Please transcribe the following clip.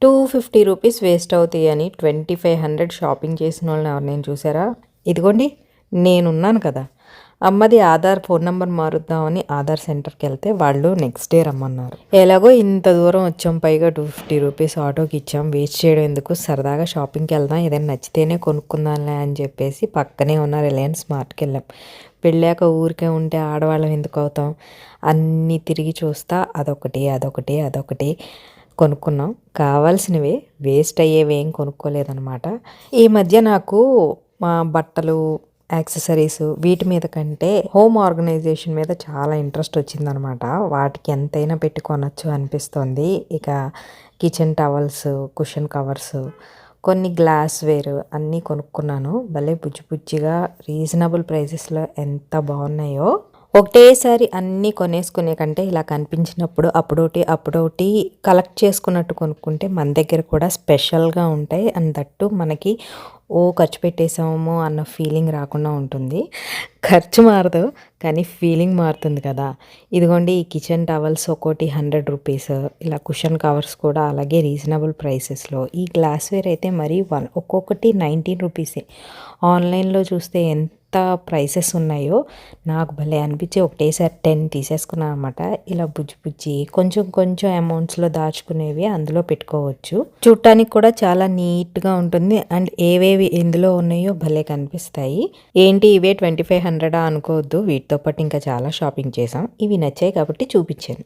250 rupees waste అవుతాయని 2500 shopping చేసిన వాళ్ళని ఎవరినైనా చూసారా? ఇదిగోండి నేనున్నాను కదా. అమ్మది ఆధార్ ఫోన్ నెంబర్ మారుద్దామని ఆధార్ సెంటర్కి వెళ్తే వాళ్ళు నెక్స్ట్ డే రమ్మన్నారు. ఎలాగో ఇంత దూరం వచ్చాం, పైగా 250 రూపీస్ ఆటోకి ఇచ్చాం, వేస్ట్ చేయడం ఎందుకు, సరదాగా షాపింగ్కి వెళ్దాం, ఏదైనా నచ్చితేనే కొనుక్కుందాంలే అని చెప్పేసి పక్కనే ఉన్న రిలయన్స్ మార్ట్కి వెళ్ళాం. వెళ్ళాక ఊరికే ఉంటే ఆడవాళ్ళం ఎందుకు అవుతాం, అన్నీ తిరిగి చూస్తా అదొకటి కొనుక్కున్నాం. కావాల్సినవే, వేస్ట్ అయ్యేవి ఏం కొనుక్కోలేదన్నమాట. ఈ మధ్య నాకు మా బట్టలు, యాక్సెసరీస్ వీటి మీద కంటే హోమ్ ఆర్గనైజేషన్ మీద చాలా ఇంట్రెస్ట్ వచ్చిందనమాట. వాటికి ఎంతైనా పెట్టి కొనచ్చు అనిపిస్తుంది. ఇక కిచెన్ టవల్స్, కుషన్ కవర్స్, కొన్ని గ్లాస్ వేర్ అన్నీ కొనుక్కున్నాను. భలే బుజ్జిగా రీజనబుల్ ప్రైసెస్లో ఎంత బాగున్నాయో. ఒకటేసారి అన్నీ కొనేసుకునే కంటే ఇలా కనిపించినప్పుడు అప్పుడోటి కలెక్ట్ చేసుకున్నట్టు కొనుక్కుంటే మన దగ్గర కూడా స్పెషల్గా ఉంటాయి. అండ్ దట్టు మనకి ఖర్చు పెట్టేసాము అన్న ఫీలింగ్ రాకుండా ఉంటుంది. ఖర్చు మారదు కానీ ఫీలింగ్ మారుతుంది కదా. ఇదిగోండి ఈ కిచెన్ టవల్స్ ఒక్కోటి 100 రూపీస్, ఇలా కుషన్ కవర్స్ కూడా అలాగే రీజనబుల్ ప్రైసెస్లో. ఈ గ్లాస్వేర్ అయితే మరి ఒక్కొక్కటి 19 రూపీసే. ఆన్లైన్లో చూస్తే ఎంత ప్రైసెస్ ఉన్నాయో నాకు భలే అనిపించి ఒకటేసారి 10 తీసేసుకున్నాను అనమాట. ఇలా బుజ్జి కొంచెం అమౌంట్స్లో దాచుకునేవి అందులో పెట్టుకోవచ్చు. చూడటానికి కూడా చాలా నీట్గా ఉంటుంది. అండ్ ఏవేవి ఎందులో ఉన్నాయో భలే కనిపిస్తాయి. ఏంటి ఇవే 2500 అనుకోవద్దు, వీటితో పాటు ఇంకా చాలా షాపింగ్ చేసాం. ఇవి నచ్చాయి కాబట్టి చూపించాను.